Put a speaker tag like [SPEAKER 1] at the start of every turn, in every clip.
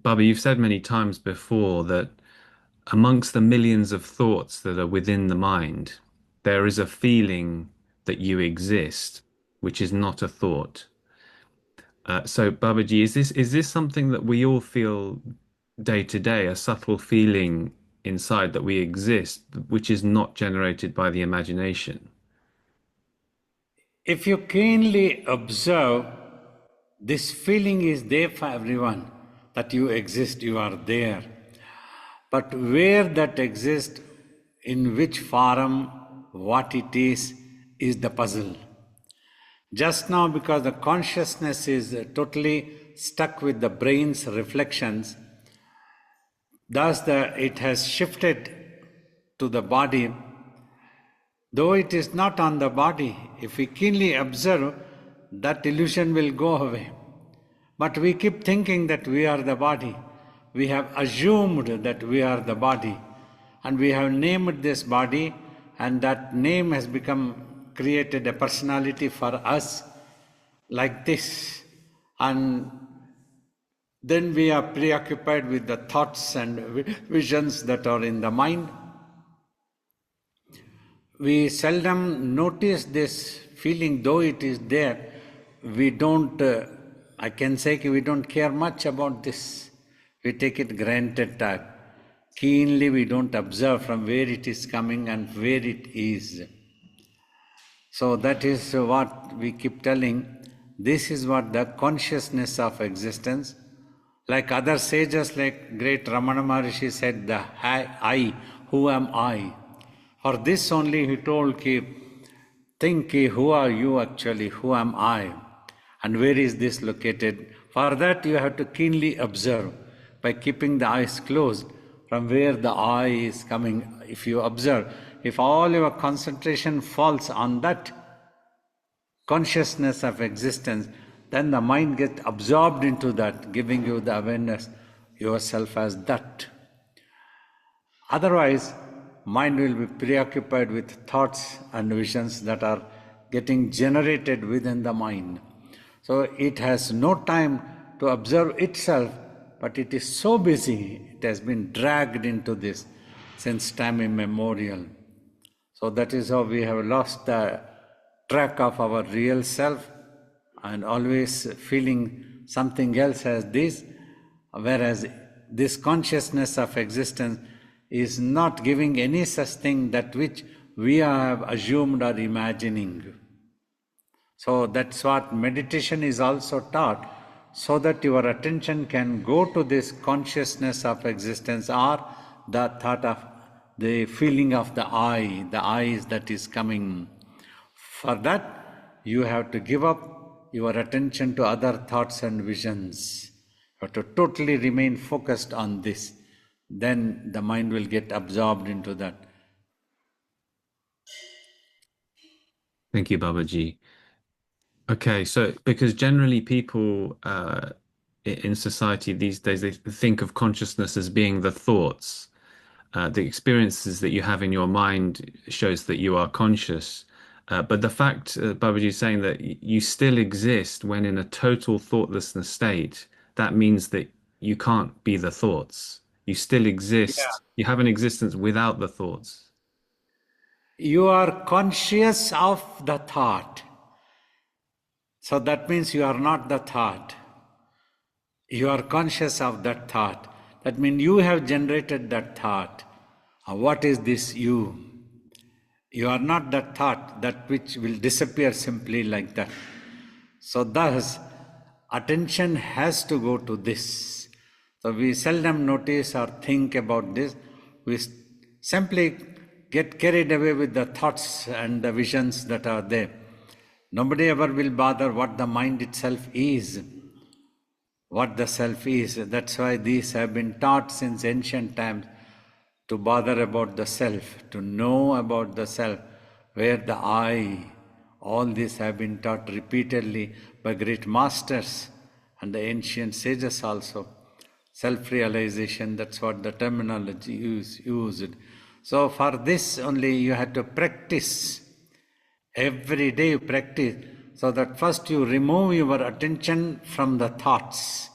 [SPEAKER 1] Baba, you've said many times before that amongst the millions of thoughts that are within the mind, there is a feeling that you exist, which is not a thought. So, Babaji, is this something that we all feel day to day, a subtle feeling inside that we exist, which is not generated by the imagination?
[SPEAKER 2] If you keenly observe, this feeling is there for everyone that you exist, you are there. But where that exists, in which form, what it is the puzzle. Just now, because the consciousness is totally stuck with the brain's reflections, thus it has shifted to the body. Though it is not on the body, if we keenly observe, that illusion will go away. But we keep thinking that we are the body. We have assumed that we are the body. And we have named this body, and that name has created a personality for us like this. And then we are preoccupied with the thoughts and visions that are in the mind. We seldom notice this feeling, though it is there. We don't, I can say we don't care much about this. We take it granted that keenly we don't observe from where it is coming and where it is. So that is what we keep telling. This is what the consciousness of existence. Like other sages, like great Ramana Maharishi said, the I, who am I? For this only he told, think, who are you actually, who am I? And where is this located? For that you have to keenly observe by keeping the eyes closed from where the I is coming. If you observe, if all your concentration falls on that consciousness of existence, then the mind gets absorbed into that, giving you the awareness yourself as that. Otherwise, mind will be preoccupied with thoughts and visions that are getting generated within the mind. So it has no time to observe itself, but it is so busy, it has been dragged into this since time immemorial. So that is how we have lost the track of our real self and always feeling something else as this, whereas this consciousness of existence is not giving any such thing that which we have assumed or imagining. So that's what meditation is also taught, so that your attention can go to this consciousness of existence or the thought of the feeling of the eyes that is coming. For that, you have to give up your attention to other thoughts and visions. You have to totally remain focused on this. Then the mind will get absorbed into that.
[SPEAKER 1] Thank you, Babaji. Okay, so because generally people in society these days they think of consciousness as being the thoughts, the experiences that you have in your mind shows that you are conscious. But the fact, Babaji is saying that you still exist when in a total thoughtlessness state, that means that you can't be the thoughts. You still
[SPEAKER 2] Yeah.
[SPEAKER 1] exist. You have an existence without the thoughts.
[SPEAKER 2] You are conscious of the thought. So that means you are not the thought. You are conscious of that thought. That means you have generated that thought. What is this you? You are not that thought, that which will disappear simply like that. So thus, attention has to go to this. So we seldom notice or think about this. We simply get carried away with the thoughts and the visions that are there. Nobody ever will bother what the mind itself is, what the self is. That's why these have been taught since ancient times, to bother about the self, to know about the self, where the I. All these have been taught repeatedly by great masters and the ancient sages also. Self-realization, that's what the terminology used. So for this only you have to practice. Every day you practice, so that first you remove your attention from the thoughts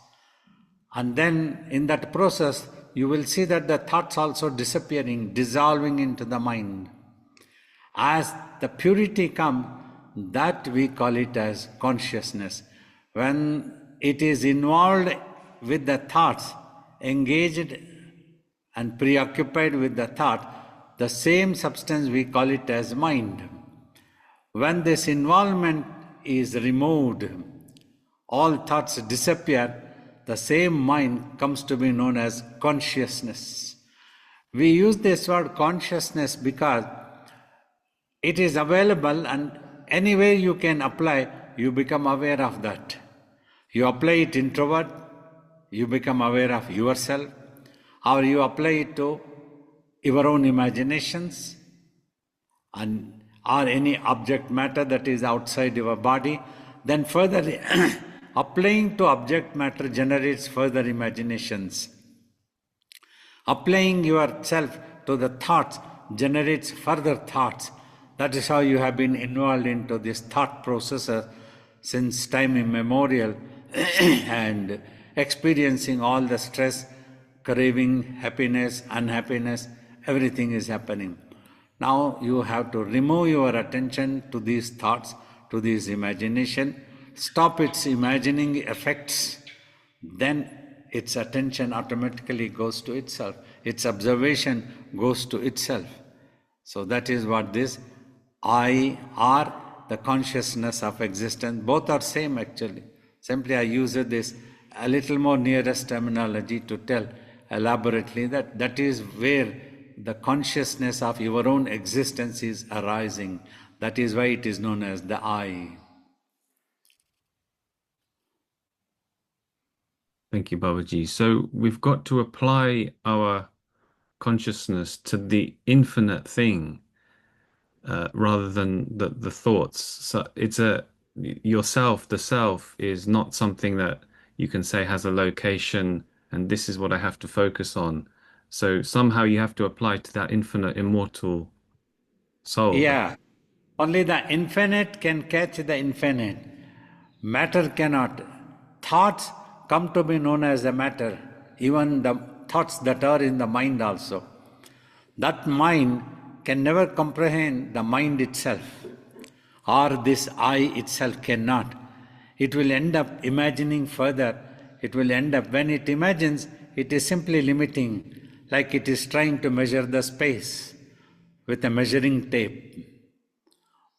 [SPEAKER 2] And then in that process, you will see that the thoughts also disappearing, dissolving into the mind. As the purity come, that we call it as consciousness. When it is involved with the thoughts, engaged and preoccupied with the thought, the same substance we call it as mind. When this involvement is removed, all thoughts disappear, the same mind comes to be known as consciousness. We use this word consciousness because it is available, and anywhere you can apply, you become aware of that. You apply it introvert, you become aware of yourself, or you apply it to your own imaginations, and or any object matter that is outside your body. Then further applying to object matter generates further imaginations. Applying yourself to the thoughts generates further thoughts. That is how you have been involved into this thought process since time immemorial and experiencing all the stress, craving, happiness, unhappiness, everything is happening. Now you have to remove your attention to these thoughts, to this imagination, stop its imagining effects, then its attention automatically goes to itself, its observation goes to itself. So that is what this I or the consciousness of existence, both are same actually. Simply I use this a little more nearest terminology to tell elaborately that that is where the consciousness of your own existence is arising. That is why it is known as the I.
[SPEAKER 1] Thank you, Babaji. So we've got to apply our consciousness to the infinite thing rather than the thoughts. So it's yourself, the self is not something that you can say has a location and this is what I have to focus on. So somehow you have to apply to that infinite, immortal soul.
[SPEAKER 2] Yeah, only the infinite can catch the infinite. Matter cannot. Thoughts come to be known as the matter, even the thoughts that are in the mind also. That mind can never comprehend the mind itself, or this I itself cannot. It will end up imagining further. It will end up, when it imagines, it is simply limiting, like it is trying to measure the space with a measuring tape.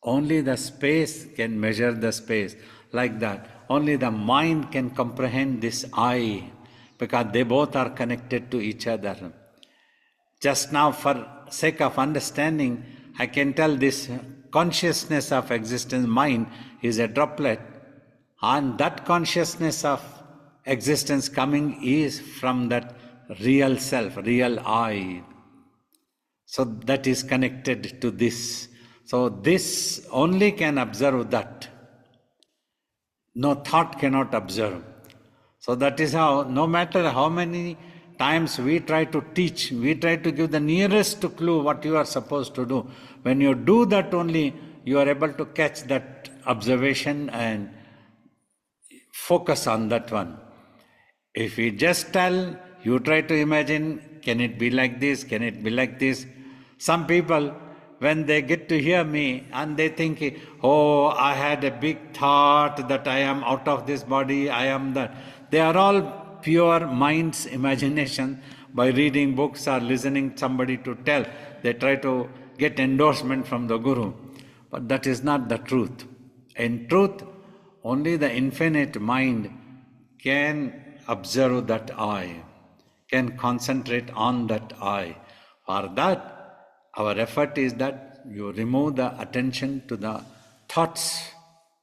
[SPEAKER 2] Only the space can measure the space, like that. Only the mind can comprehend this I, because they both are connected to each other. Just now, for sake of understanding, I can tell this consciousness of existence, mind, is a droplet, and that consciousness of existence coming is from that real self, real I. So that is connected to this. So this only can observe that. No thought cannot observe. So that is how, no matter how many times we try to teach, we try to give the nearest clue what you are supposed to do. When you do that only, you are able to catch that observation and focus on that one. If we just tell, you try to imagine, can it be like this, can it be like this? Some people, when they get to hear me and they think, oh, I had a big thought that I am out of this body, I am that. They are all pure mind's imagination. By reading books or listening somebody to tell, they try to get endorsement from the Guru. But that is not the truth. In truth, only the infinite mind can observe that I, can concentrate on that I. For that, our effort is that you remove the attention to the thoughts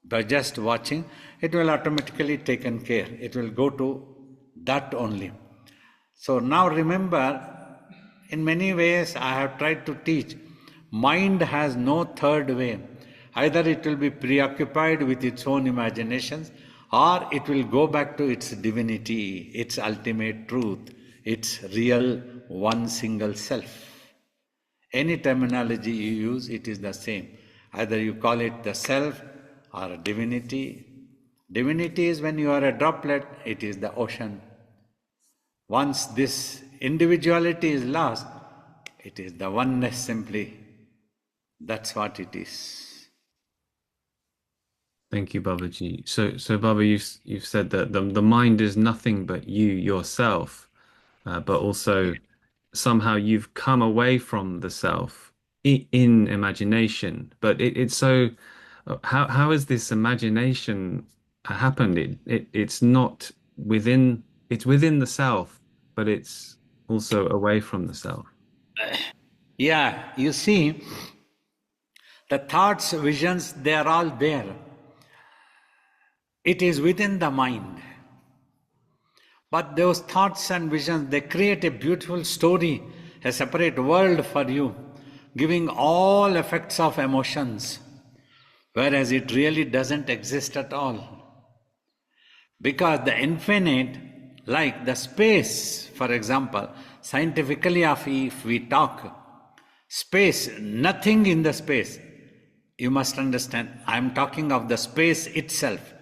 [SPEAKER 2] by just watching. It will automatically taken care. It will go to that only. So now remember, in many ways I have tried to teach, mind has no third way. Either it will be preoccupied with its own imaginations, or it will go back to its divinity, its ultimate truth, its real one single self. Any terminology you use, it is the same. Either you call it the self or a divinity. Divinity is when you are a droplet, it is the ocean. Once this individuality is lost, it is the oneness simply. That's what it is.
[SPEAKER 1] Thank you, Babaji. So Baba, you've said that the mind is nothing but you yourself, but also somehow you've come away from the self in imagination. But it's so how has this imagination happened? It's not within it's within the self, but it's also away from the self.
[SPEAKER 2] Yeah, you see, the thoughts, visions, they are all there. It is within the mind. But those thoughts and visions, they create a beautiful story, a separate world for you, giving all effects of emotions, whereas it really doesn't exist at all. Because the infinite, like the space, for example, scientifically, if we talk, space, nothing in the space, you must understand, I am talking of the space itself.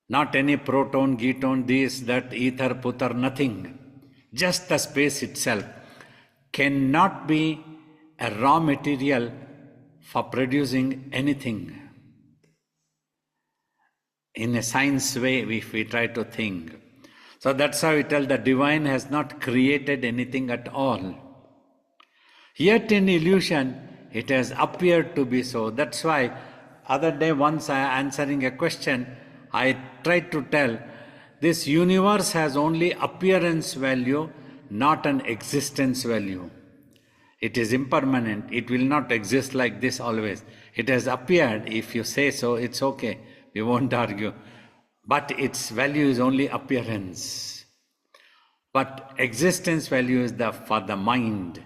[SPEAKER 2] Not any proton, gheton, this, that, ether, putar, nothing. Just the space itself cannot be a raw material for producing anything. In a science way, if we try to think. So that's how we tell the divine has not created anything at all. Yet in illusion, it has appeared to be so. That's why other day once I answering a question, I tried to tell this universe has only appearance value, not an existence value. It is impermanent. It will not exist like this always. It has appeared. If you say so, it's okay. We won't argue. But its value is only appearance. But existence value is for the mind.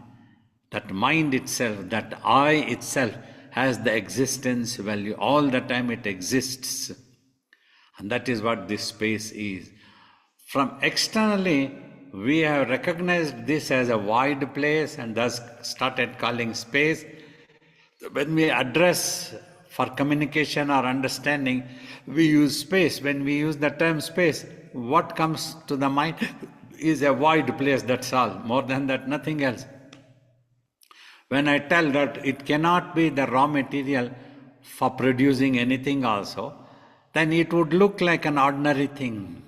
[SPEAKER 2] That mind itself, that I itself has the existence value. All the time it exists. And that is what this space is. From externally, we have recognized this as a void place and thus started calling space. When we address for communication or understanding, we use space. When we use the term space, what comes to the mind is a void place, that's all. More than that, nothing else. When I tell that it cannot be the raw material for producing anything also, then it would look like an ordinary thing.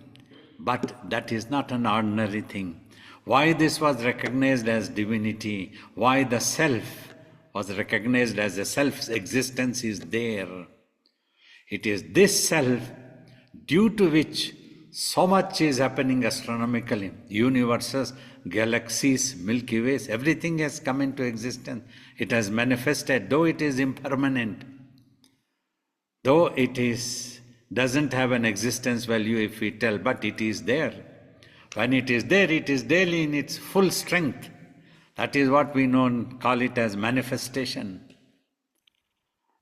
[SPEAKER 2] But that is not an ordinary thing. Why this was recognized as divinity, why the self was recognized as a self's existence is there. It is this self due to which so much is happening astronomically. Universes, galaxies, Milky Ways, everything has come into existence. It has manifested, though it is impermanent. Though it doesn't have an existence value if we tell, but it is there. When it is there, it is daily in its full strength. That is what we call it as manifestation.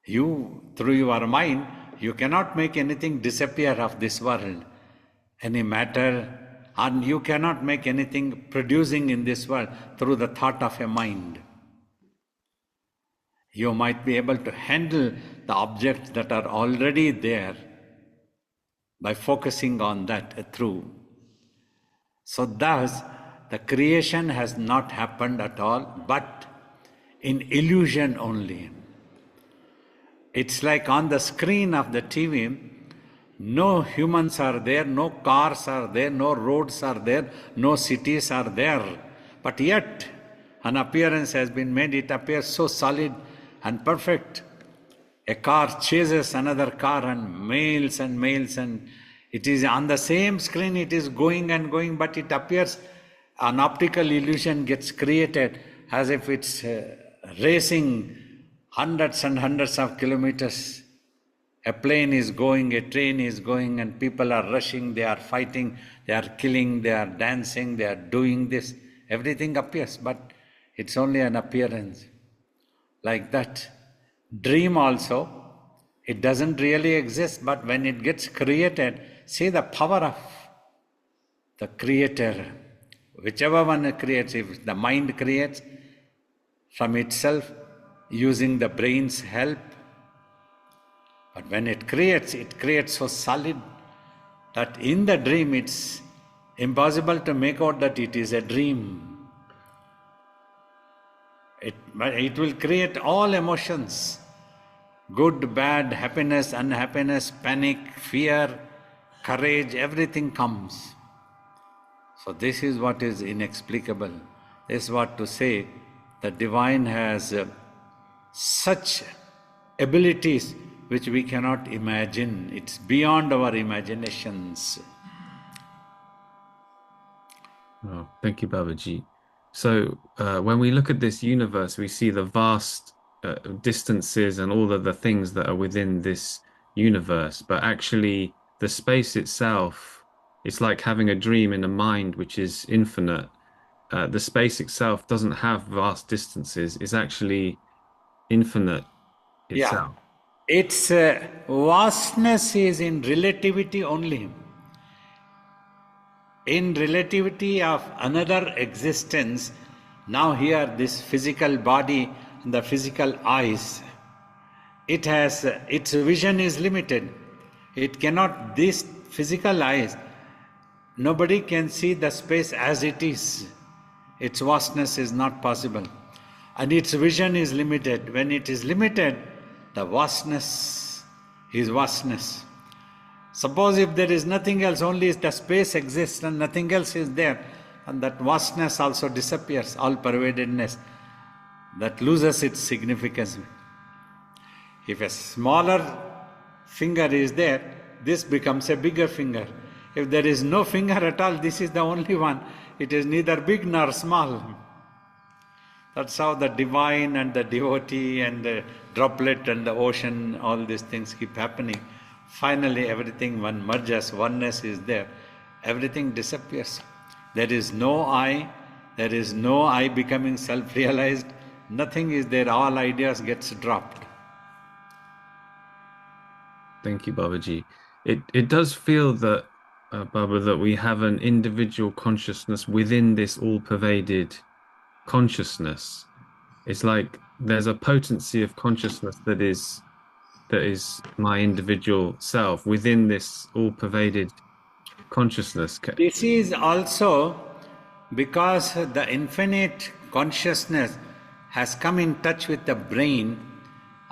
[SPEAKER 2] You, through your mind, you cannot make anything disappear of this world, any matter, and you cannot make anything producing in this world through the thought of a mind. You might be able to handle the objects that are already there by focusing on that through. So thus, the creation has not happened at all, but in illusion only. It's like on the screen of the TV, no humans are there, no cars are there, no roads are there, no cities are there. But yet, an appearance has been made, it appears so solid and perfect. A car chases another car and mails, and it is on the same screen, it is going and going, but it appears an optical illusion gets created as if it's racing hundreds and hundreds of kilometers. A plane is going, a train is going, and people are rushing, they are fighting, they are killing, they are dancing, they are doing this. Everything appears, but it's only an appearance. Like that. Dream also, it doesn't really exist, but when it gets created, see the power of the creator. Whichever one creates, if the mind creates from itself, using the brain's help, but when it creates so solid that in the dream it's impossible to make out that it is a dream. It will create all emotions, good, bad, happiness, unhappiness, panic, fear, courage, everything comes. So this is what is inexplicable. This is what to say the divine has such abilities which we cannot imagine. It's beyond our imaginations.
[SPEAKER 1] Oh, thank you, Babaji. So, when we look at this universe, we see the vast distances and all of the things that are within this universe. But actually, the space itself, it's like having a dream in a mind which is infinite. The space itself doesn't have vast distances. It's actually infinite
[SPEAKER 2] Yeah.
[SPEAKER 1] itself.
[SPEAKER 2] Its vastness is in relativity only. In relativity of another existence, now here this physical body and the physical eyes, its vision is limited. It cannot, these physical eyes, nobody can see the space as it is. Its vastness is not possible. And its vision is limited. When it is limited, the vastness is vastness. Suppose if there is nothing else, only the space exists and nothing else is there, and that vastness also disappears, all pervadedness, that loses its significance. If a smaller finger is there, this becomes a bigger finger. If there is no finger at all, this is the only one. It is neither big nor small. That's how the divine and the devotee and the droplet and the ocean, all these things keep happening. Finally, everything one merges, oneness is there. Everything disappears. There is no I. There is no I becoming self-realized. Nothing is there. All ideas gets dropped.
[SPEAKER 1] Thank you, Babaji. It does feel that, Baba, that we have an individual consciousness within this all-pervaded consciousness. It's like there's a potency of consciousness that is my individual self within this all-pervaded consciousness.
[SPEAKER 2] This is also because the infinite consciousness has come in touch with the brain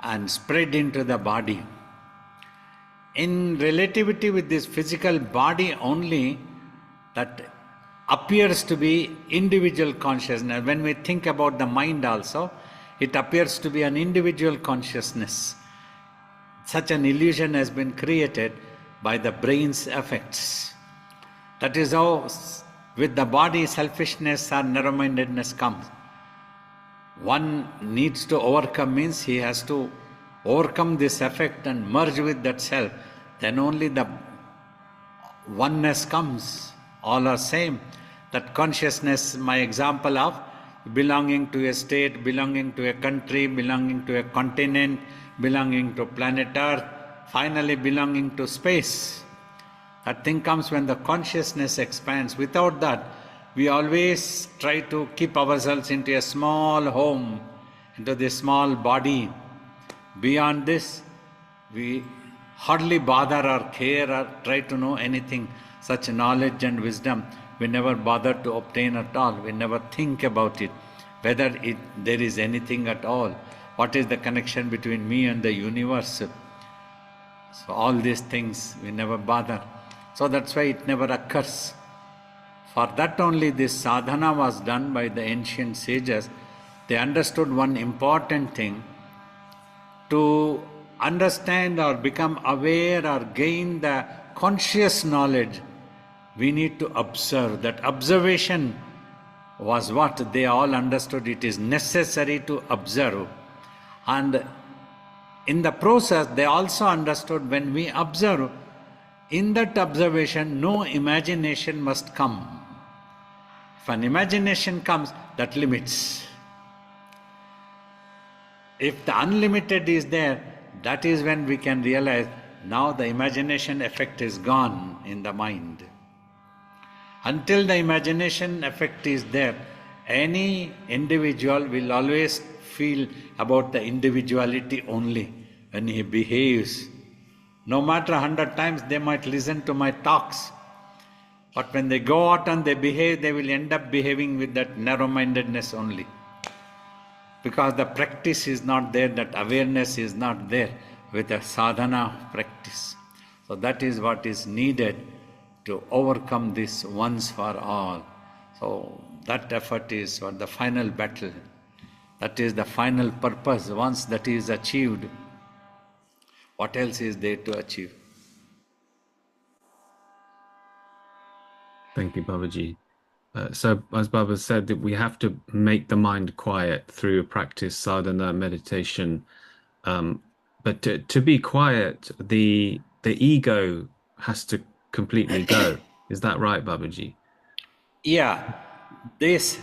[SPEAKER 2] and spread into the body. In relativity with this physical body only, that appears to be individual consciousness. When we think about the mind also, it appears to be an individual consciousness. Such an illusion has been created by the brain's effects. That is how with the body selfishness or narrow-mindedness comes. One needs to overcome, means he has to overcome this effect and merge with that self. Then only the oneness comes. All are same. That consciousness, my example of belonging to a state, belonging to a country, belonging to a continent, belonging to planet Earth, finally belonging to space. That thing comes when the consciousness expands. Without that, we always try to keep ourselves into a small home, into this small body. Beyond this, we hardly bother or care or try to know anything. Such knowledge and wisdom, we never bother to obtain at all. We never think about it, whether there is anything at all. What is the connection between me and the universe? So all these things, we never bother. So that's why it never occurs. For that only this sadhana was done by the ancient sages. They understood one important thing. To understand or become aware or gain the conscious knowledge, we need to observe. That observation was what they all understood. It is necessary to observe. And in the process, they also understood when we observe, in that observation, no imagination must come. If an imagination comes, that limits. If the unlimited is there, that is when we can realize now the imagination effect is gone in the mind. Until the imagination effect is there, any individual will always feel about the individuality only when he behaves. No matter 100 times they might listen to my talks, But when they go out and they behave, they will end up behaving with that narrow-mindedness only. Because the practice is not there, that awareness is not there with a sadhana practice. So that is what is needed to overcome this once for all. So that effort is for the final battle. That is the final purpose. Once that is achieved, what else is there to achieve?
[SPEAKER 1] Thank you, Babaji. So, as Baba said, that we have to make the mind quiet through practice, sadhana, meditation. But to be quiet, the ego has to completely go. Is that right, Babaji?
[SPEAKER 2] Yeah, this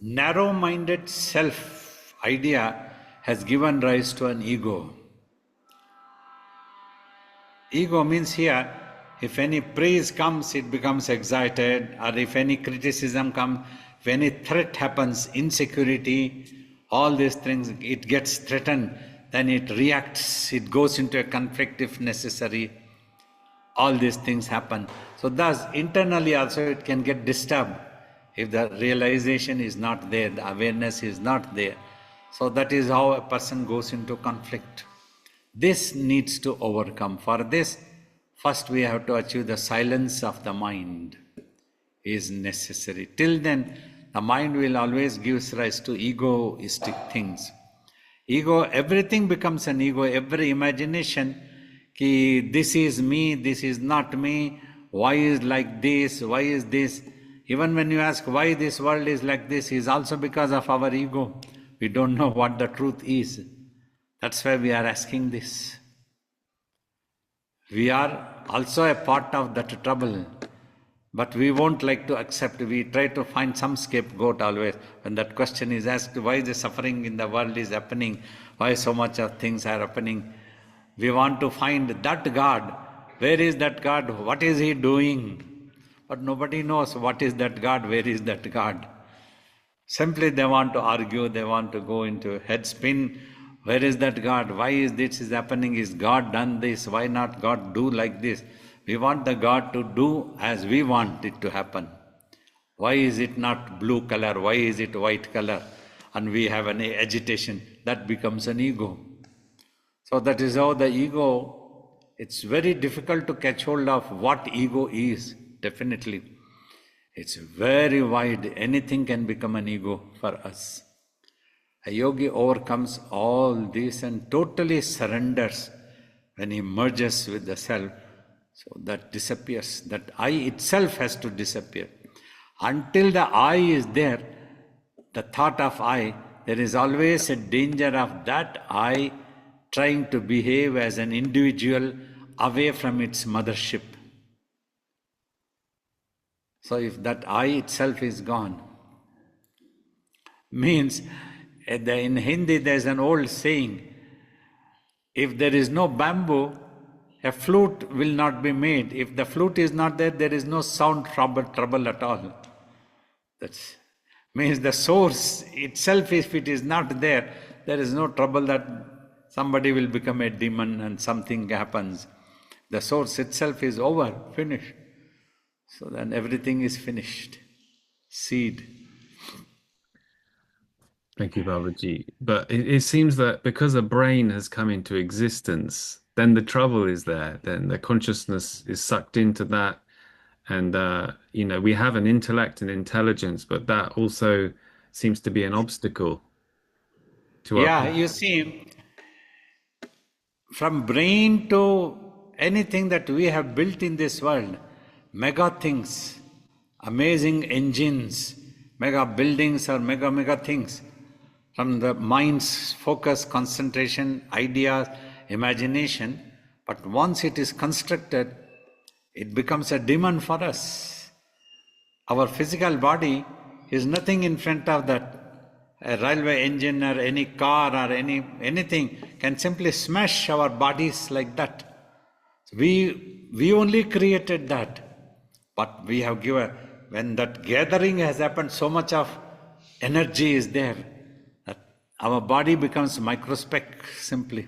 [SPEAKER 2] narrow-minded self idea has given rise to an ego. Ego means here, if any praise comes, it becomes excited, or if any criticism comes, if any threat happens, insecurity, all these things, it gets threatened, then it reacts, it goes into a conflict if necessary. All these things happen. So thus, internally also it can get disturbed if the realization is not there, the awareness is not there. So that is how a person goes into conflict. This needs to overcome. For this, first we have to achieve the silence of the mind is necessary. Till then, the mind will always give rise to egoistic things. Ego, everything becomes an ego, every imagination, ki this is me, this is not me, why is like this, why is this? Even when you ask why this world is like this, is also because of our ego. We don't know what the truth is. That's why we are asking this. We are also a part of that trouble, but we won't like to accept. We try to find some scapegoat always. When that question is asked, why the suffering in the world is happening, why so much of things are happening, we want to find that God. Where is that God? What is He doing? But nobody knows what is that God, where is that God. Simply they want to argue, they want to go into head spin. Where is that God? Why is this is happening? Is God done this? Why not God do like this? We want the God to do as we want it to happen. Why is it not blue color? Why is it white color? And we have an agitation. That becomes an ego. So that is how the ego, it's very difficult to catch hold of what ego is, definitely. It's very wide. Anything can become an ego for us. A yogi overcomes all this and totally surrenders when he merges with the self. So that disappears. That I itself has to disappear. Until the I is there, the thought of I, there is always a danger of that I trying to behave as an individual away from its mothership. So if that I itself is gone, means in Hindi there is an old saying, if there is no bamboo, a flute will not be made. If the flute is not there, there is no sound trouble at all. That means the source itself, if it is not there, there is no trouble that somebody will become a demon and something happens. The source itself is over, finished. So then everything is finished. Seed.
[SPEAKER 1] Thank you, Babaji. But it seems that because a brain has come into existence, then the trouble is there. Then the consciousness is sucked into that. And, we have an intellect and intelligence, but that also seems to be an obstacle to our.
[SPEAKER 2] Yeah, you see, from brain to anything that we have built in this world, mega things, amazing engines, mega buildings or mega things, from the mind's focus, concentration, ideas, imagination, but once it is constructed, it becomes a demon for us. Our physical body is nothing in front of that. A railway engine or any car or anything can simply smash our bodies like that. We only created that. But we have given, when that gathering has happened, so much of energy is there that our body becomes microscopic simply.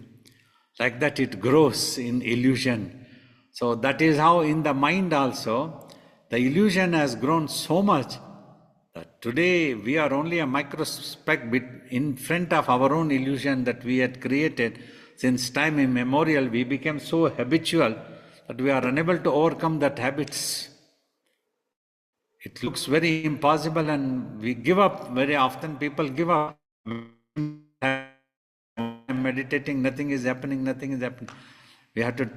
[SPEAKER 2] Like that it grows in illusion. So that is how in the mind also, The illusion has grown so much that today we are only a microspeck bit in front of our own illusion that we had created. Since time immemorial, we became so habitual that we are unable to overcome that habits. It looks very impossible and we give up. Very often people give up. Meditating, nothing is happening, nothing is happening. We have to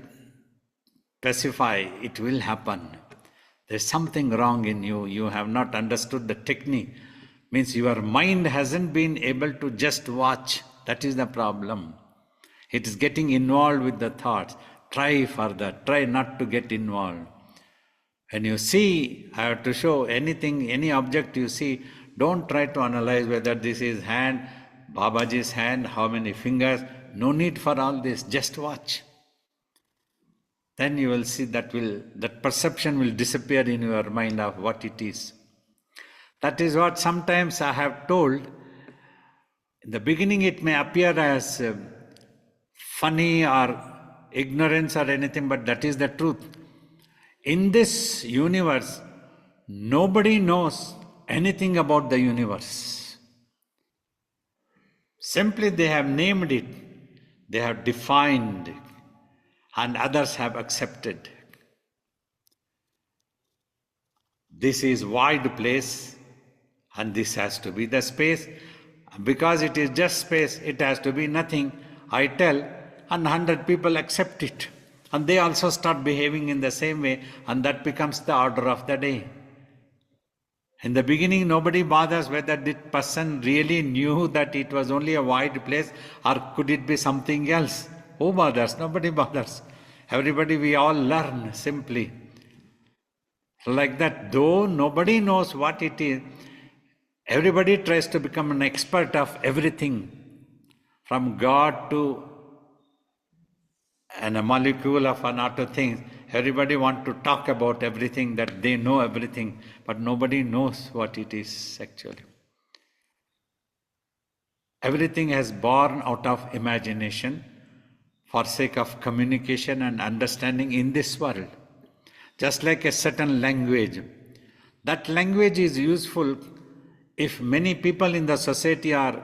[SPEAKER 2] specify, it will happen. There's something wrong in you. You have not understood the technique. Means your mind hasn't been able to just watch. That is the problem. It is getting involved with the thoughts. Try further. Try not to get involved. When you see, I have to show anything, any object you see, don't try to analyze whether this is hand, Babaji's hand, how many fingers. No need for all this. Just watch. Then you will see that perception will disappear in your mind of what it is. That is what sometimes I have told. In the beginning it may appear as funny or ignorance or anything, but that is the truth. In this universe, nobody knows anything about the universe. Simply they have named it, they have defined it, and others have accepted. This is wide place and this has to be the space. Because it is just space, it has to be nothing. I tell, and 100 people accept it. And they also start behaving in the same way, and that becomes the order of the day. In the beginning, nobody bothers whether that person really knew that it was only a wide place or could it be something else. Who bothers? Nobody bothers. Everybody, we all learn simply. Like that, though nobody knows what it is, everybody tries to become an expert of everything, from God to a molecule of another thing. Everybody wants to talk about everything, that they know everything, but nobody knows what it is actually. Everything has born out of imagination for sake of communication and understanding in this world. Just like a certain language. That language is useful if many people in the society are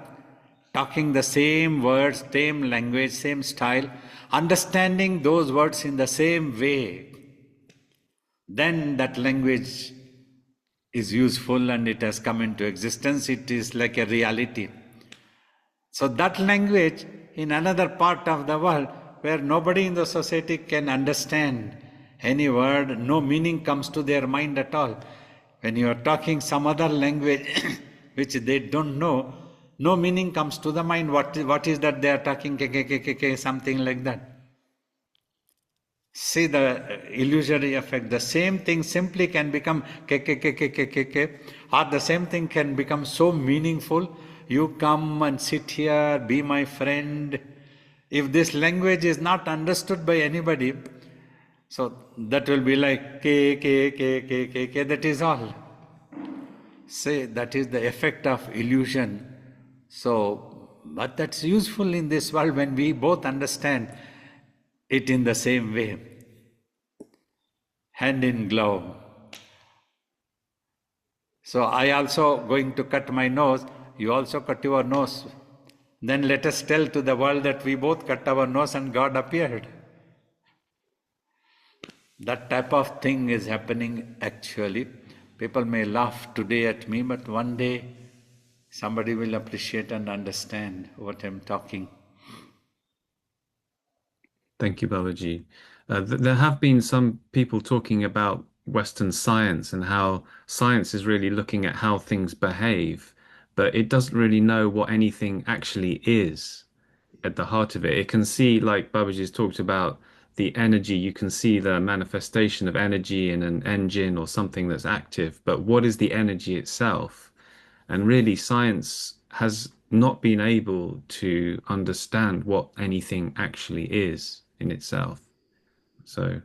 [SPEAKER 2] talking the same words, same language, same style, understanding those words in the same way. Then that language is useful and it has come into existence. It is like a reality. So that language in another part of the world where nobody in the society can understand any word, no meaning comes to their mind at all. When you are talking some other language which they don't know, no meaning comes to the mind. What is that they are talking? Something like that. See the illusory effect. The same thing simply can become or the same thing can become so meaningful. You come and sit here, be my friend. If this language is not understood by anybody, so that will be like that is all. Say that is the effect of illusion. So, but that's useful in this world when we both understand it in the same way. Hand in glove. So I also going to cut my nose, you also cut your nose. Then let us tell to the world that we both cut our nose and God appeared. That type of thing is happening actually. People may laugh today at me, but one day somebody will appreciate and understand what I'm talking.
[SPEAKER 1] Thank you, Babaji. There have been some people talking about Western science and how science is really looking at how things behave, but it doesn't really know what anything actually is at the heart of it. It can see, like Babaji's talked about, the energy. You can see the manifestation of energy in an engine or something that's active, but what is the energy itself? And really, science has not been able to understand what anything actually is in itself. So,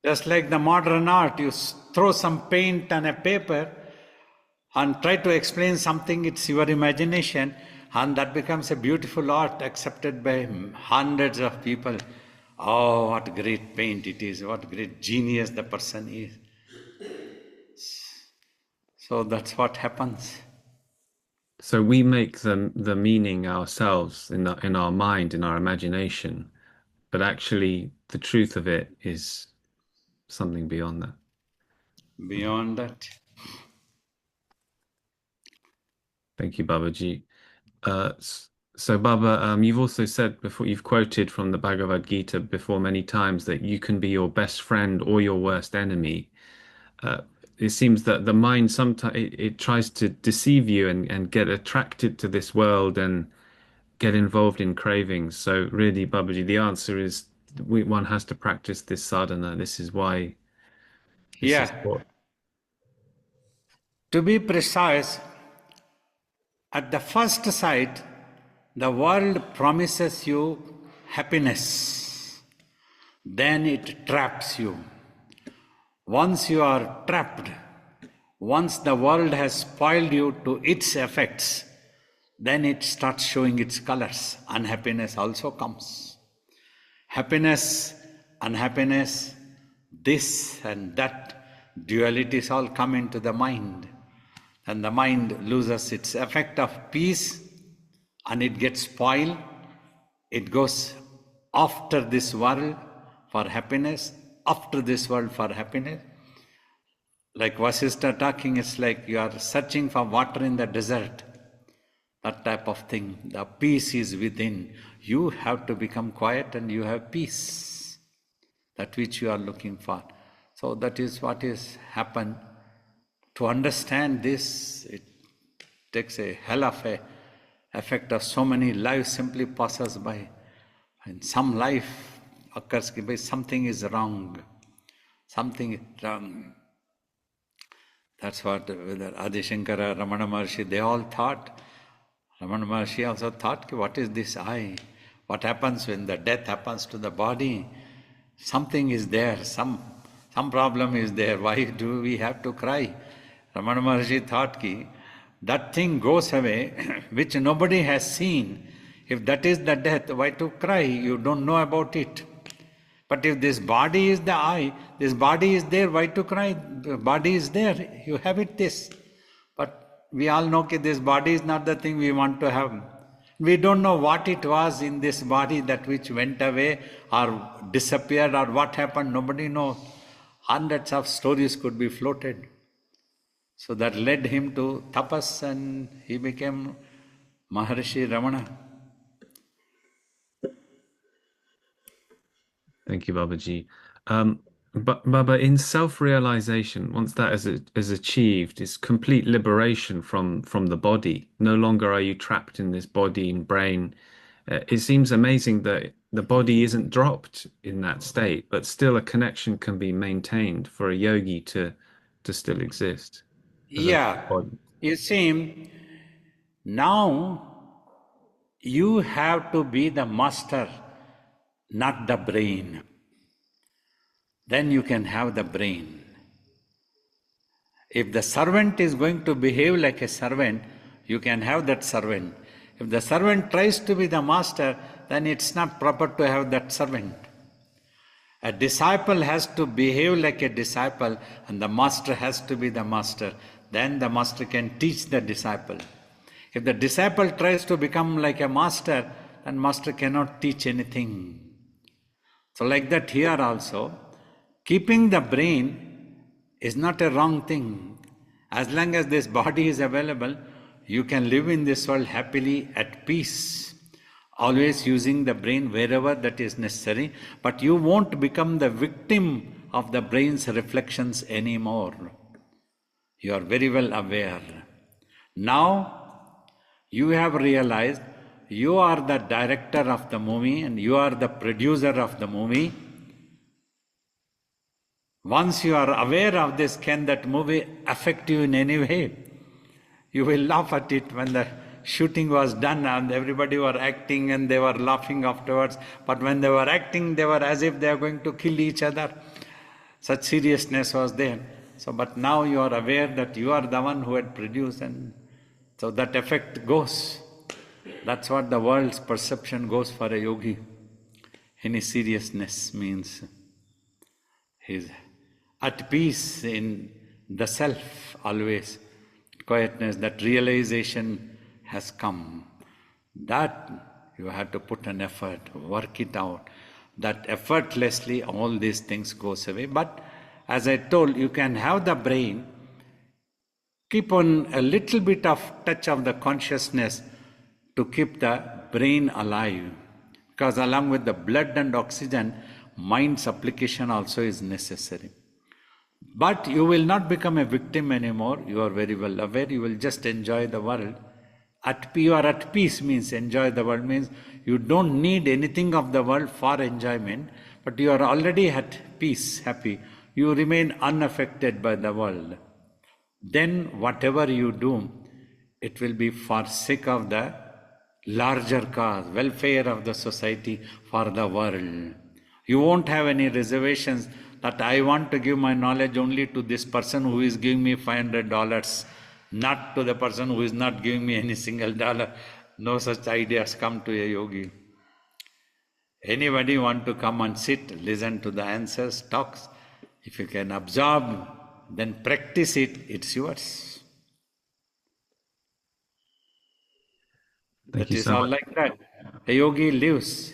[SPEAKER 2] just like the modern art, you throw some paint on a paper and try to explain something, it's your imagination, and that becomes a beautiful art accepted by hundreds of people. Oh, what great paint it is, what great genius the person is. So that's what happens.
[SPEAKER 1] So we make the meaning ourselves in our mind, in our imagination, but actually the truth of it is something beyond that.
[SPEAKER 2] Beyond that,
[SPEAKER 1] Thank you, Babaji. So Baba, you've also said before, you've quoted from the Bhagavad Gita before many times that you can be your best friend or your worst enemy. Uh, it seems that the mind sometimes it tries to deceive you and get attracted to this world and get involved in cravings. So really, Babaji, the answer is one has to practice this sadhana. This is why this is
[SPEAKER 2] yeah.
[SPEAKER 1] what.
[SPEAKER 2] To be precise, at the first sight, the world promises you happiness. Then it traps you. Once you are trapped, once the world has spoiled you to its effects, then it starts showing its colors. Unhappiness also comes. Happiness, unhappiness, this and that, dualities all come into the mind. And the mind loses its effect of peace and it gets spoiled. It goes after this world for happiness, after this world for happiness. Like Vasishtha talking, it's like you are searching for water in the desert. That type of thing. The peace is within. You have to become quiet and you have peace. That which you are looking for. So that is what is happened. To understand this, it takes a hell of a effect of so many lives simply passes by. And some life occurs, something is wrong. Something is wrong. That's what whether Adi Shankara, Ramana Maharshi, they all thought. Ramana Maharshi also thought, what is this I? What happens when the death happens to the body? Something is there, some problem is there. Why do we have to cry? Ramana Maharshi thought that thing goes away which nobody has seen. If that is the death, why to cry? You don't know about it. But if this body is the I, this body is there, why to cry? The body is there, you have it this. But we all know that this body is not the thing we want to have. We don't know what it was in this body that which went away or disappeared or what happened, nobody knows. Hundreds of stories could be floated. So that led him to tapas and he became Maharishi Ramana.
[SPEAKER 1] Thank you, Babaji. But Baba, in self-realization, once that is achieved, is complete liberation from the body. No longer are you trapped in this body and brain. It seems amazing that the body isn't dropped in that state, but still a connection can be maintained for a yogi to still exist as a
[SPEAKER 2] Yeah,
[SPEAKER 1] body.
[SPEAKER 2] you see, now you have to be the master, not the brain. Then you can have the brain. If the servant is going to behave like a servant, you can have that servant. If the servant tries to be the master, then it's not proper to have that servant. A disciple has to behave like a disciple and the master has to be the master. Then the master can teach the disciple. If the disciple tries to become like a master, then master cannot teach anything. So like that here also, keeping the brain is not a wrong thing. As long as this body is available, you can live in this world happily at peace, always using the brain wherever that is necessary, but you won't become the victim of the brain's reflections anymore. You are very well aware. Now, you have realized you are the director of the movie and you are the producer of the movie. Once you are aware of this, can that movie affect you in any way? You will laugh at it when the shooting was done and everybody were acting and they were laughing afterwards. But when they were acting, they were as if they are going to kill each other. Such seriousness was there. So, but now you are aware that you are the one who had produced, and so that effect goes. That's what the world's perception goes for a yogi. Any seriousness means he's at peace in the self always. quietness, that realization has come. That you have to put an effort, work it out. That effortlessly all these things goes away. But as I told, you can have the brain, keep on a little bit of touch of the consciousness to keep the brain alive. Because along with the blood and oxygen, mind's application also is necessary. But you will not become a victim anymore. You are very well aware. You will just enjoy the world. You are at peace means enjoy the world means you don't need anything of the world for enjoyment, but you are already at peace, happy. You remain unaffected by the world. Then whatever you do, it will be for sake of the larger cause, welfare of the society, for the world. You won't have any reservations that I want to give my knowledge only to this person who is giving me $500, not to the person who is not giving me any single dollar. No such ideas come to a yogi. Anybody want to come and sit, listen to the answers, talks, if you can absorb, then practice it, it's yours.
[SPEAKER 1] Thank
[SPEAKER 2] That
[SPEAKER 1] you
[SPEAKER 2] is
[SPEAKER 1] so
[SPEAKER 2] all
[SPEAKER 1] much.
[SPEAKER 2] like that. A yogi lives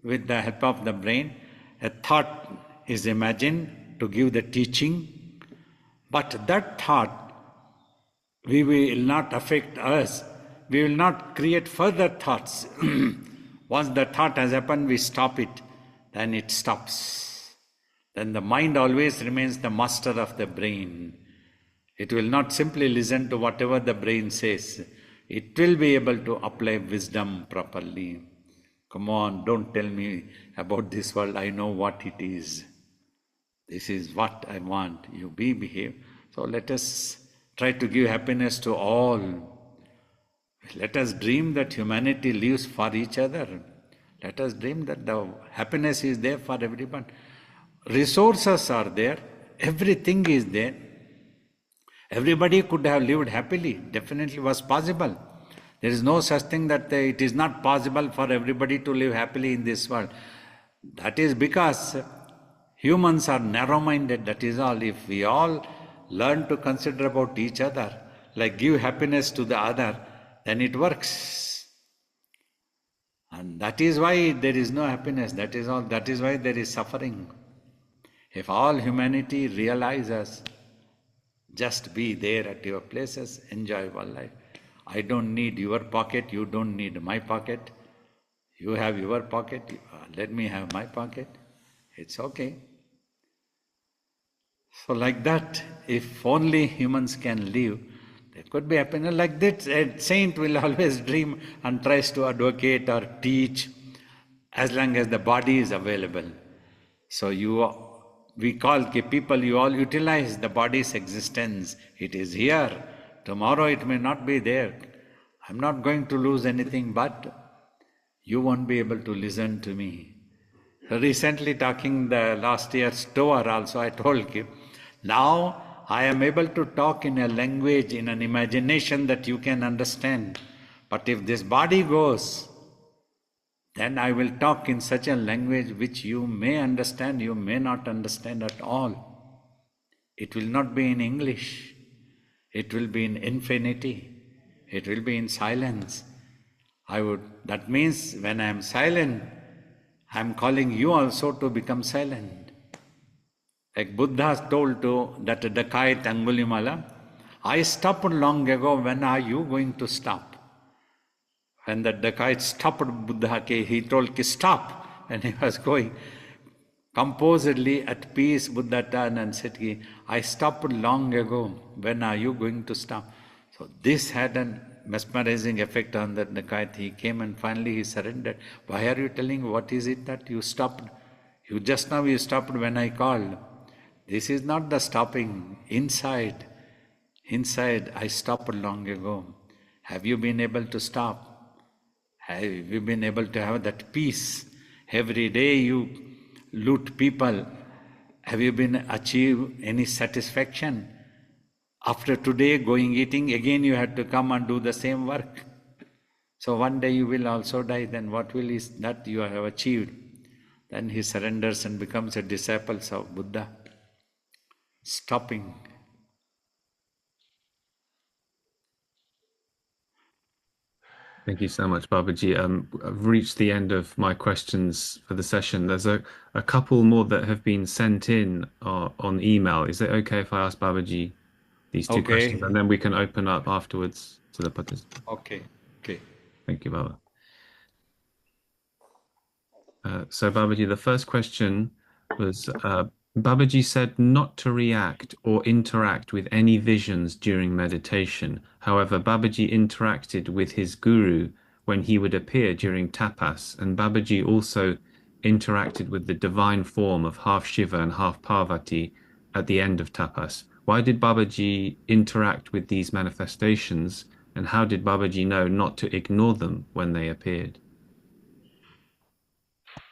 [SPEAKER 2] with the help of the brain. A thought is imagined to give the teaching, but that thought we will not affect us. We will not create further thoughts. Once the thought has happened, we stop it, then it stops. Then the mind always remains the master of the brain. It will not simply listen to whatever the brain says. It will be able to apply wisdom properly. Come on, don't tell me about this world. I know what it is. This is what I want. You behave. So let us try to give happiness to all. Let us dream that humanity lives for each other. Let us dream that the happiness is there for everyone. Resources are there. Everything is there. Everybody could have lived happily. Definitely was possible. There is no such thing that it is not possible for everybody to live happily in this world. That is because humans are narrow-minded, that is all. If we all learn to consider about each other, like give happiness to the other, then it works. And that is why there is no happiness, that is all. That is why there is suffering. If all humanity realizes, just be there at your places, enjoy your life. I don't need your pocket, you don't need my pocket. You have your pocket, let me have my pocket. It's okay. So like that, if only humans can live, there could be happiness. Like that, a saint will always dream and tries to advocate or teach as long as the body is available. So we call people, you all utilize the body's existence. It is here. Tomorrow it may not be there. I'm not going to lose anything, but you won't be able to listen to me. Recently talking the last year's tour also, I told you, now I am able to talk in a language, in an imagination that you can understand. But if this body goes, then I will talk in such a language which you may understand, you may not understand at all. It will not be in English. It will be in infinity. It will be in silence. That means when I am silent, I am calling you also to become silent. Like Buddha told to that dacoit Angulimala, I stopped long ago, when are you going to stop? When the dacoit stopped Buddha, he told, stop. When he was going, composedly at peace, Buddha turned and said, I stopped long ago, when are you going to stop? So this had a mesmerizing effect on that dacoit. He came and finally he surrendered. Why are you telling, what is it that you stopped? Just now you stopped when I called. This is not the stopping. Inside I stopped long ago. Have you been able to stop? Have you been able to have that peace? Every day you loot people. Have you been achieve any satisfaction? After today going eating, again you had to come and do the same work. So one day you will also die, then what will is that you have achieved? Then he surrenders and becomes a disciple of Buddha. Stopping.
[SPEAKER 1] Thank you so much, Babaji. I've reached the end of my questions for the session. There's a couple more that have been sent in on email. Is it okay if I ask Babaji these two questions
[SPEAKER 2] Okay,
[SPEAKER 1] and then we can open up afterwards to the participants?
[SPEAKER 2] okay, okay.
[SPEAKER 1] Thank you, Baba. So, Babaji, the first question was Babaji said not to react or interact with any visions during meditation. However, Babaji interacted with his guru when he would appear during tapas, and Babaji also interacted with the divine form of half Shiva and half Parvati at the end of tapas. Why did Babaji interact with these manifestations, and how did Babaji know not to ignore them when they appeared?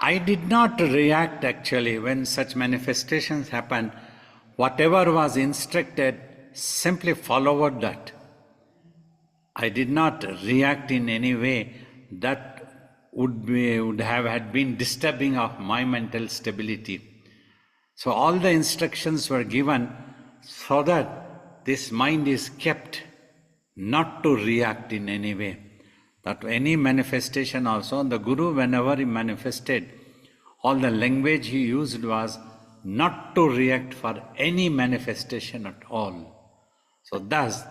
[SPEAKER 2] I did not react actually when such manifestations happened. Whatever was instructed, simply followed that. I did not react in any way that would have had been disturbing of my mental stability. So all the instructions were given so that this mind is kept not to react in any way. That any manifestation also, the Guru, whenever he manifested, all the language he used was not to react for any manifestation at all. So thus,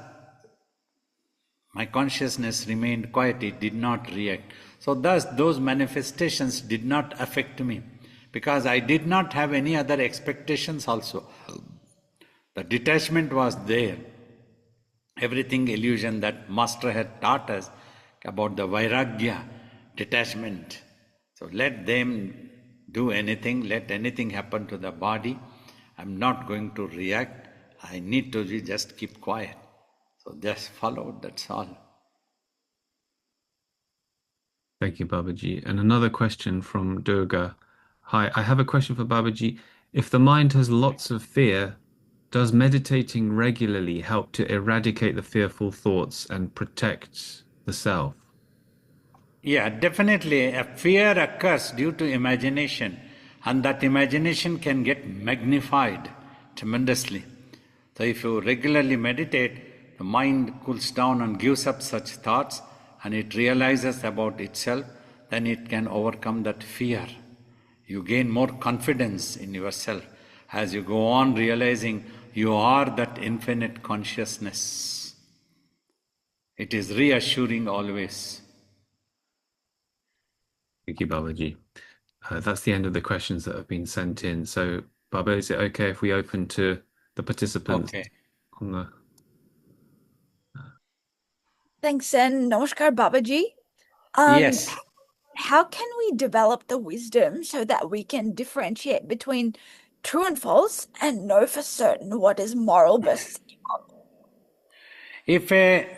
[SPEAKER 2] my consciousness remained quiet, it did not react. So thus those manifestations did not affect me because I did not have any other expectations also. The detachment was there. Everything illusion that Master had taught us about the Vairagya, detachment. So let them do anything, let anything happen to the body. I'm not going to react. I need to just keep quiet. So just follow, that's all.
[SPEAKER 1] Thank you, Babaji. And another question from Durga. Hi, I have a question for Babaji. If the mind has lots of fear, does meditating regularly help to eradicate the fearful thoughts and protect the self?
[SPEAKER 2] Yeah, definitely. A fear occurs due to imagination, and that imagination can get magnified tremendously. So, if you regularly meditate, the mind cools down and gives up such thoughts, and it realizes about itself, then it can overcome that fear. You gain more confidence in yourself as you go on realizing you are that infinite consciousness. It is reassuring always.
[SPEAKER 1] Thank you, Babaji. That's the end of the questions that have been sent in. So, Baba, is it okay if we open to the participants
[SPEAKER 2] Okay.
[SPEAKER 1] on the?
[SPEAKER 3] Thanks, and Namaskar, Babaji. Um,
[SPEAKER 2] Yes.
[SPEAKER 3] how can we develop the wisdom so that we can differentiate between true and false and know for certain what is moral versus immoral?
[SPEAKER 2] If a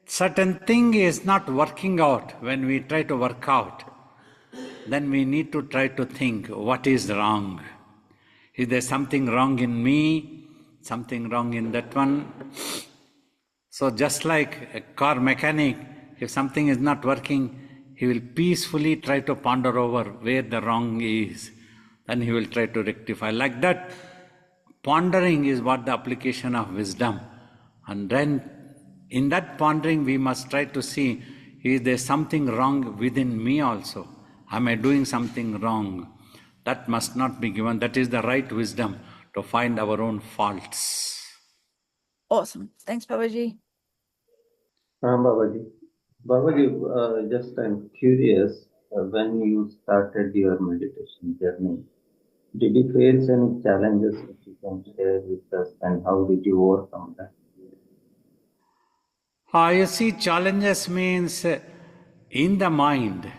[SPEAKER 2] certain thing is not working out when we try to work out, then we need to try to think what is wrong. Is there something wrong in me? Something wrong in that one? So just like a car mechanic, if something is not working, he will peacefully try to ponder over where the wrong is. Then he will try to rectify. Like that, pondering is what the application of wisdom. And then in that pondering, we must try to see, is there something wrong within me also? Am I doing something wrong? That must not be given. That is the right wisdom to find our own faults.
[SPEAKER 3] Awesome. Thanks, Babaji.
[SPEAKER 4] Babaji. Babaji, just I'm curious, when you started your meditation journey, did you face any challenges which you can share with us, and how did you overcome that?
[SPEAKER 2] You see, challenges means in the mind,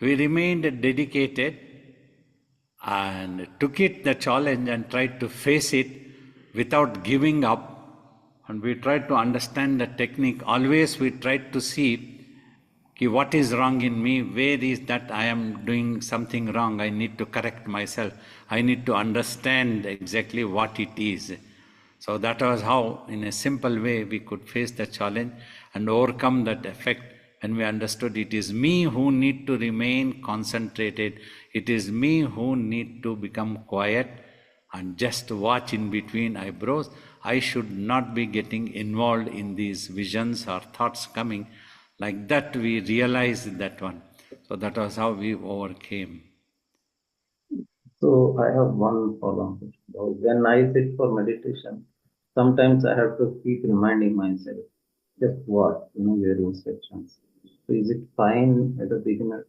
[SPEAKER 2] we remained dedicated and took it the challenge and tried to face it without giving up. And we tried to understand the technique. Always we tried to see what is wrong in me, where is that I am doing something wrong, I need to correct myself, I need to understand exactly what it is. So that was how, in a simple way, we could face the challenge and overcome that effect when we understood it is me who need to remain concentrated, it is me who need to become quiet and just watch in between eyebrows. I should not be getting involved in these visions or thoughts coming. Like that we realized that one. So that was how we overcame.
[SPEAKER 4] So I have one follow-up question. When I sit for meditation, sometimes I have to keep reminding myself, just what, your instructions. So is it fine as a beginner?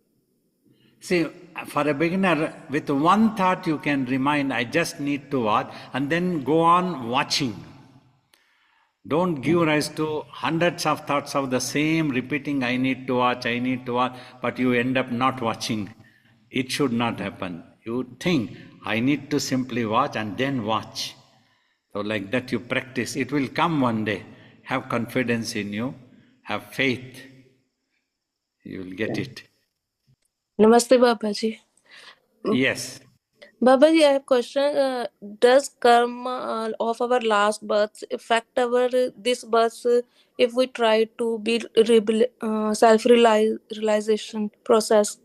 [SPEAKER 2] See, for a beginner, with one thought you can remind, I just need to watch, and then go on watching. Don't give rise to hundreds of thoughts of the same repeating, I need to watch, but you end up not watching. It should not happen. You think, I need to simply watch and then watch. So like that you practice. It will come one day. Have confidence in you. Have faith. You will get it.
[SPEAKER 5] Namaste, Babaji.
[SPEAKER 2] Yes.
[SPEAKER 5] Babaji, I have a question. Does karma of our last births affect our this birth if we try to be self-realization process?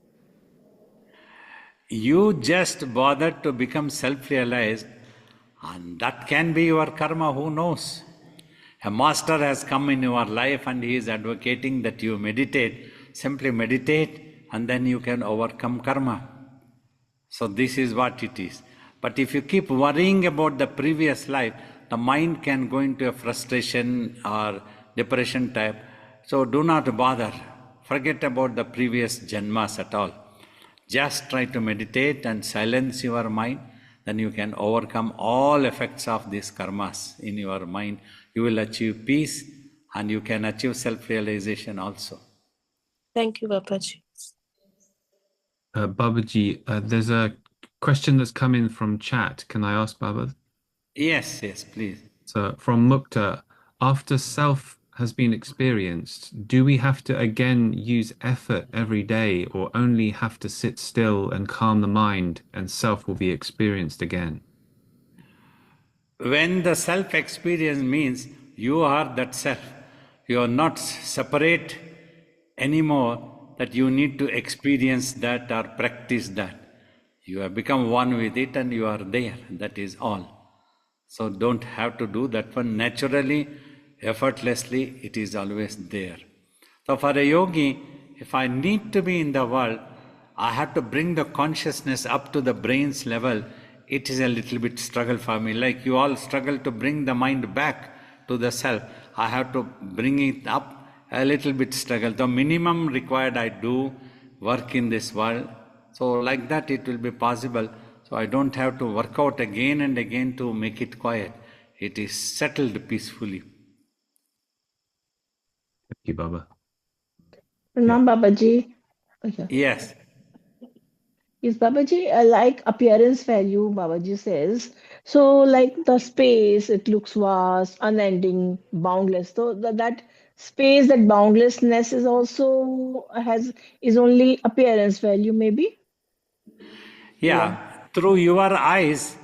[SPEAKER 2] You just bothered to become self-realized, and that can be your karma, who knows? A master has come in your life and he is advocating that you meditate. Simply meditate and then you can overcome karma. So this is what it is. But if you keep worrying about the previous life, the mind can go into a frustration or depression type. So do not bother. Forget about the previous janmas at all. Just try to meditate and silence your mind. Then you can overcome all effects of these karmas in your mind. You will achieve peace and you can achieve self-realization also.
[SPEAKER 5] Thank you, Babaji.
[SPEAKER 1] Babaji, there's a question that's come in from chat. Can I ask Baba?
[SPEAKER 2] Yes, please.
[SPEAKER 1] So from Mukta, after self has been experienced, do we have to again use effort every day or only have to sit still and calm the mind and self will be experienced again?
[SPEAKER 2] When the self-experience means you are that self, you are not separate anymore, that you need to experience that or practice that. You have become one with it and you are there, that is all. So don't have to do that one naturally, effortlessly, it is always there. So for a yogi, if I need to be in the world, I have to bring the consciousness up to the brain's level. It is a little bit struggle for me, like you all struggle to bring the mind back to the self. I have to bring it up, a little bit struggle. The minimum required I do work in this world. So like that it will be possible. So I don't have to work out again and again to make it quiet. It is settled peacefully.
[SPEAKER 1] Thank you, Baba.
[SPEAKER 6] Pranam, Babaji. Okay.
[SPEAKER 2] Yes.
[SPEAKER 6] Is Babaji like appearance value, Babaji says. So like the space, it looks vast, unending, boundless. So that space, that boundlessness is also is only appearance value, maybe?
[SPEAKER 2] Yeah. Through your eyes,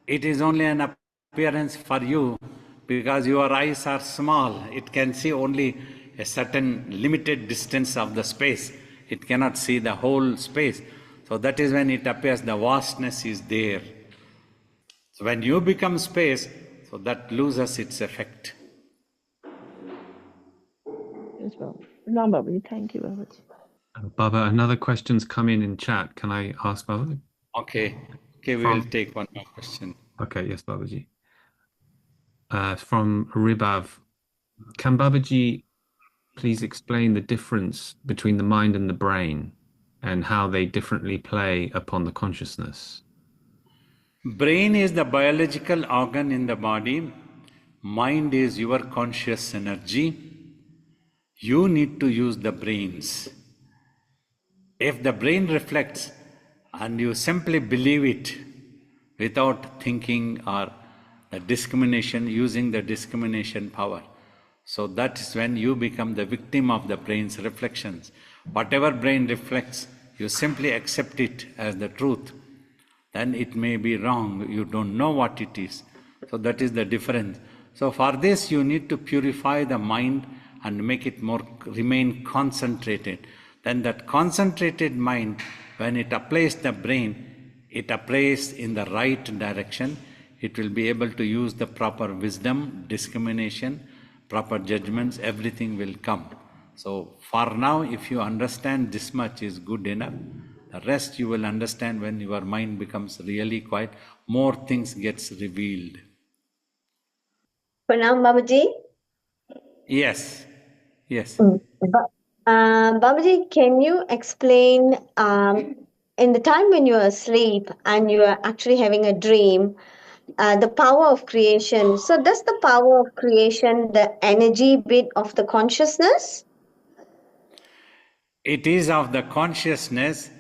[SPEAKER 2] it is only an appearance for you because your eyes are small. It can see only a certain limited distance of the space. It cannot see the whole space. So that is when it appears the vastness is there. So when you become space, so that loses its effect.
[SPEAKER 6] Yes, Babaji. Pranam, Babaji. Thank you, Babaji.
[SPEAKER 1] Baba, another question's come in chat. Can I ask Baba?
[SPEAKER 2] Okay, we will take one more question.
[SPEAKER 1] Okay, yes, Babaji. From Ribav, can Babaji please explain the difference between the mind and the brain and how they differently play upon the consciousness?
[SPEAKER 2] Brain is the biological organ in the body. Mind is your conscious energy. You need to use the brains. If the brain reflects and you simply believe it without thinking or the discrimination, using the discrimination power, so that is when you become the victim of the brain's reflections. Whatever brain reflects, you simply accept it as the truth. Then it may be wrong, you don't know what it is. So that is the difference. So for this you need to purify the mind and make it remain concentrated. Then that concentrated mind, when it applies the brain, it applies in the right direction. It will be able to use the proper wisdom, discrimination, proper judgments, everything will come. So for now, if you understand this much is good enough. The rest you will understand when your mind becomes really quiet. More things gets revealed.
[SPEAKER 7] Pranam Babaji.
[SPEAKER 2] Yes, yes.
[SPEAKER 7] Babaji, can you explain in the time when you are asleep and you are actually having a dream, the power of creation? So, does the power of creation the energy bit of the consciousness?
[SPEAKER 2] It is of the consciousness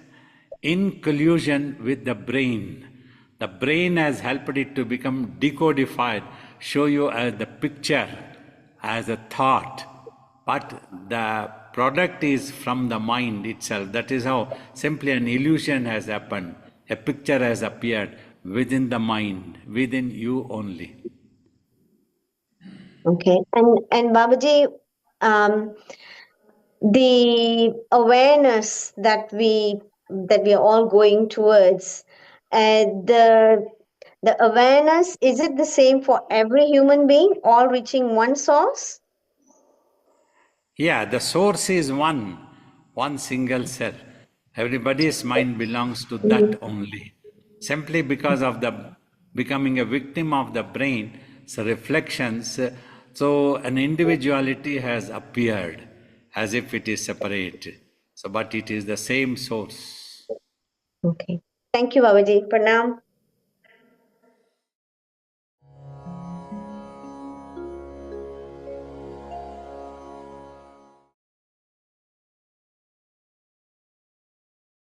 [SPEAKER 2] in collusion with the brain. The brain has helped it to become decodified, show you as the picture, as a thought, but the product is from the mind itself. That is how simply an illusion has happened. A picture has appeared within the mind, within you only.
[SPEAKER 7] Okay, and Babaji, the awareness that we are all going towards, the awareness, is it the same for every human being, all reaching one source?
[SPEAKER 2] Yeah, the source is one single cell. Everybody's mind belongs to that only. Simply because of the becoming a victim of the brain, so reflections, so an individuality has appeared as if it is separate. So, but it is the same source.
[SPEAKER 7] Okay. Thank you, Babaji. Pranam.